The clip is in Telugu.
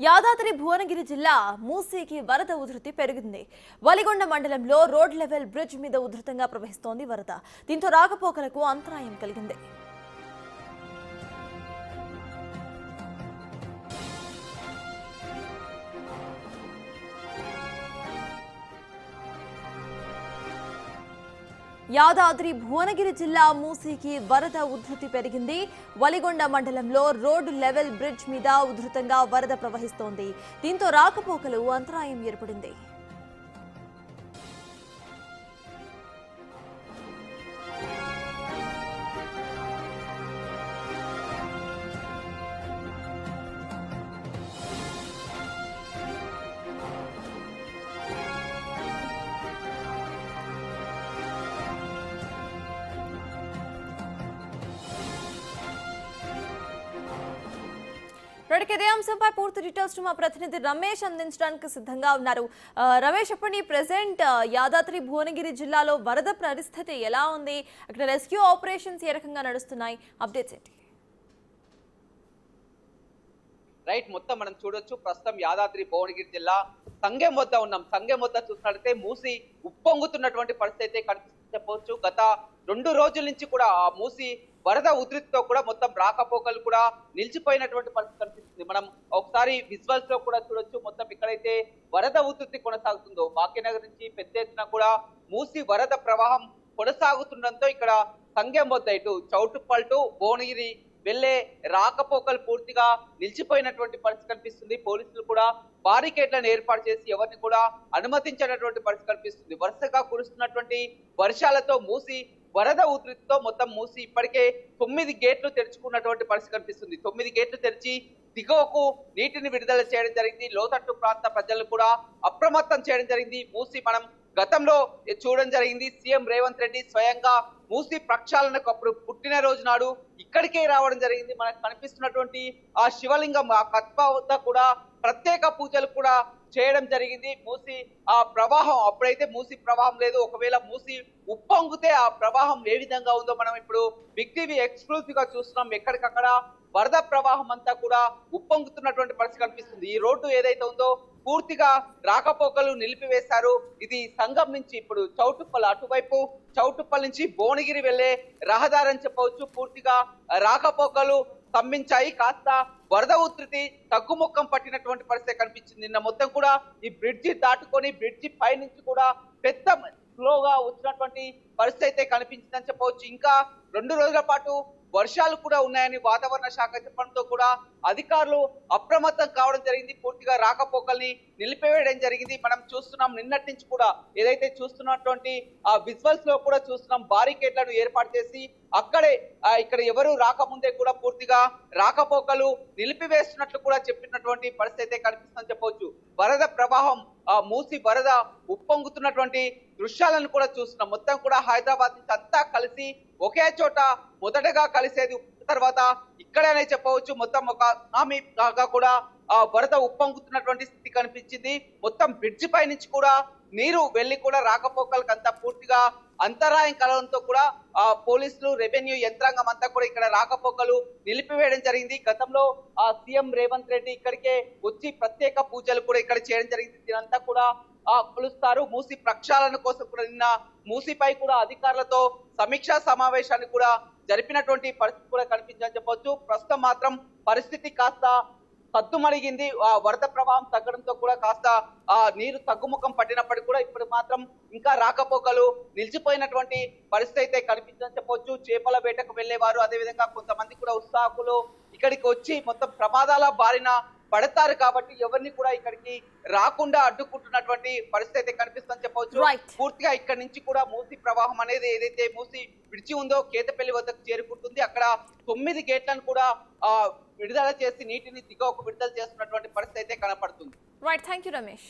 యాదాద్రి భువనగిరి జిల్లా మూసీకి వరద ఉధృతి పెరిగింది. వలిగొండ మండలంలో రోడ్ లెవెల్ బ్రిడ్జ్ మీద ఉధృతంగా ప్రవహిస్తోంది వరద. దీంతో రాకపోకలకు అంతరాయం కలిగింది. యాదాద్రి భువనగిరి జిల్లా మూసీకి వరద ఉధృతి పెరిగింది. వలిగొండ మండలంలో రోడ్ లెవెల్ బ్రిడ్జ్ మీద ఉధృతంగా వరద ప్రవహిస్తోంది. దీంతో రాకపోకలు అంతరాయం ఏర్పడింది. ఇదే అంశంపై పూర్తి డీటెయిల్స్ మా ప్రతినిధి రమేష్ అందించడానికి సిద్ధంగా ఉన్నారు. రమేష్, చెప్పండి, ప్రెసెంట్ యాదాద్రి భువనగిరి జిల్లాలో వరద పరిస్థితి ఎలా ఉంది? అక్కడ రెస్క్యూ ఆపరేషన్స్ ఏ రకంగా నడుస్తున్నాయి? అప్డేట్స్ ఏంటి? రైట్, మొత్తం మనం చూడొచ్చు. ప్రస్తుతం యాదాద్రి భువనగిరి జిల్లా సంగెం వద్ద ఉన్నాం. సంగెం వద్ద చూసినట్లయితే మూసి ఉప్పొంగుతున్నటువంటి పరిస్థితి అయితే కనిపిస్తుంది చెప్పవచ్చు. గత 2 రోజుల నుంచి కూడా ఆ మూసి వరద ఉధృతితో కూడా మొత్తం రాకపోకలు కూడా నిలిచిపోయినటువంటి పరిస్థితి కనిపిస్తుంది. మనం ఒకసారి విజువల్స్ లో కూడా చూడొచ్చు. మొత్తం ఇక్కడైతే వరద ఉధృతి కొనసాగుతుందో భాగ్యనగర్ నుంచి పెద్ద ఎత్తున కూడా మూసి వరద ప్రవాహం కొనసాగుతుండటంతో ఇక్కడ సంగెం వద్ద ఇటు చౌటుప్పల్ టు భువనగిరి వెళ్లే రాకపోకలు పూర్తిగా నిలిచిపోయినటువంటి పరిస్థితి కనిపిస్తుంది. పోలీసులు కూడా బారికేడ్లను ఏర్పాటు చేసి ఎవరిని కూడా అనుమతించినటువంటి పరిస్థితి కనిపిస్తుంది. వరుసగా కురుస్తున్నటువంటి వర్షాలతో మూసి వరద ఉధృతితో మొత్తం మూసి ఇప్పటికే 9 గేట్లు తెరుచుకున్నటువంటి పరిస్థితి కనిపిస్తుంది. 9 గేట్లు తెరిచి దిగువకు నీటిని విడుదల చేయడం జరిగింది. లోతట్టు ప్రాంత ప్రజలను కూడా అప్రమత్తం చేయడం జరిగింది. మూసి మనం గతంలో చూడడం జరిగింది. సీఎం రేవంత్ రెడ్డి స్వయంగా మూసి ప్రక్షాళనకు అప్పుడు పుట్టినరోజు నాడు ఇక్కడికే రావడం జరిగింది. మనకు కనిపిస్తున్నటువంటి ఆ శివలింగం ఆ కత్వ వద్ద కూడా ప్రత్యేక పూజలు కూడా చేయడం జరిగింది. మూసి ఆ ప్రవాహం అప్పుడైతే మూసి ప్రవాహం లేదు. ఒకవేళ మూసి ఉప్పొంగితే ఆ ప్రవాహం ఏ విధంగా ఉందో మనం ఇప్పుడు బిగ్ టీవీ ఎక్స్క్లూజివ్ గా చూస్తున్నాం. ఎక్కడికక్కడ వరద ప్రవాహం అంతా కూడా ఉప్పొంగుతున్నటువంటి పరిస్థితి కనిపిస్తుంది. ఈ రోడ్డు ఏదైతే ఉందో పూర్తిగా రాకపోకలు నిలిపివేశారు. ఇది సంగం నుంచి ఇప్పుడు చౌటుప్పల్ అటువైపు చౌటుప్పల్ నుంచి భువనగిరి వెళ్లే రహదారి అని చెప్పవచ్చు. పూర్తిగా రాకపోకలు స్తంభించాయి. కాస్త వరద ఉధృతి తగ్గుముఖం పట్టినటువంటి పరిస్థితి కనిపించింది. నిన్న మొత్తం కూడా ఈ బ్రిడ్జి దాటుకొని బ్రిడ్జి పై నుంచి కూడా పెద్ద స్లోగా వచ్చినటువంటి పరిస్థితి అయితే కనిపించిందని చెప్పవచ్చు. ఇంకా 2 రోజుల పాటు వర్షాలు కూడా ఉన్నాయని వాతావరణ శాఖ చెప్పడంతో కూడా అధికారులు అప్రమత్తం కావడం జరిగింది. పూర్తిగా రాకపోకల్ని నిలిపివేయడం జరిగింది. మనం చూస్తున్నాం నిన్నటి నుంచి కూడా ఏదైతే చూస్తున్నటువంటి ఆ విజువల్స్ లో కూడా చూస్తున్నాం. బారికేడ్లను ఏర్పాటు చేసి అక్కడే ఇక్కడ ఎవరు రాకముందే కూడా పూర్తిగా రాకపోకలు నిలిపివేస్తున్నట్లు కూడా చెప్పినటువంటి పరిస్థితి అయితే కనిపిస్తుందని చెప్పవచ్చు. వరద ప్రవాహం మూసి వరద ఉప్పొంగుతున్నటువంటి దృశ్యాలను కూడా చూస్తున్నాం. మొత్తం కూడా హైదరాబాద్ నుంచి అంతా కలిసి ఒకే చోట మొదటగా కలిసేది తర్వాత ఇక్కడనే చెప్పవచ్చు. మొత్తం ఒక సునామీ లాగా కూడా వరద ఉప్పొంగుతున్నటువంటి స్థితి కనిపించింది. మొత్తం బ్రిడ్జి పై నుంచి కూడా నీరు వెళ్లి కూడా రాకపోకలకు అంతా పూర్తిగా అంతరాయం కలగడంతో కూడా పోలీసులు రెవెన్యూ యంత్రాంగం అంతా కూడా ఇక్కడ రాకపోకలు నిలిపివేయడం జరిగింది. గతంలో సీఎం రేవంత్ రెడ్డి ఇక్కడికే వచ్చి ప్రత్యేక పూజలు కూడా ఇక్కడ చేయడం జరిగింది. దీనంతా కూడా కొలుస్తారు. మూసి ప్రక్షాళన కోసం కూడా నిన్న మూసిపై కూడా అధికారులతో సమీక్షా సమావేశాన్ని కూడా జరిపినటువంటి పరిస్థితి కూడా కనిపించిందని చెప్పవచ్చు. ప్రస్తుతం మాత్రం పరిస్థితి కాస్త సద్దుమణిగింది. వరద ప్రవాహం తగ్గడంతో కూడా కాస్త నీరు తగ్గుముఖం పట్టినప్పటికీ కూడా ఇప్పుడు మాత్రం ఇంకా రాకపోకలు నిలిచిపోయినటువంటి పరిస్థితి అయితే కనిపించిందని చెప్పవచ్చు. చేపల వేటకు వెళ్లేవారు అదేవిధంగా కొంతమంది కూడా ఉత్సాహకులు ఇక్కడికి వచ్చి మొత్తం ప్రమాదాల బారిన పడతారు కాబట్టి ఎవరిని కూడా ఇక్కడికి రాకుండా అడ్డుకుంటున్నటువంటి పరిస్థితి అయితే కనిపిస్తుందని చెప్పవచ్చు. పూర్తిగా ఇక్కడ నుంచి కూడా మూసి ప్రవాహం అనేది ఏదైతే మూసి విడిచి ఉందో కేతపల్లి వద్దకు చేరుకుంటుంది. అక్కడ 9 గేట్లను కూడా విడుదల చేసి నీటిని దిగువకు విడుదల చేస్తున్నటువంటి పరిస్థితి అయితే కనపడుతుంది. Right, thank you Ramesh.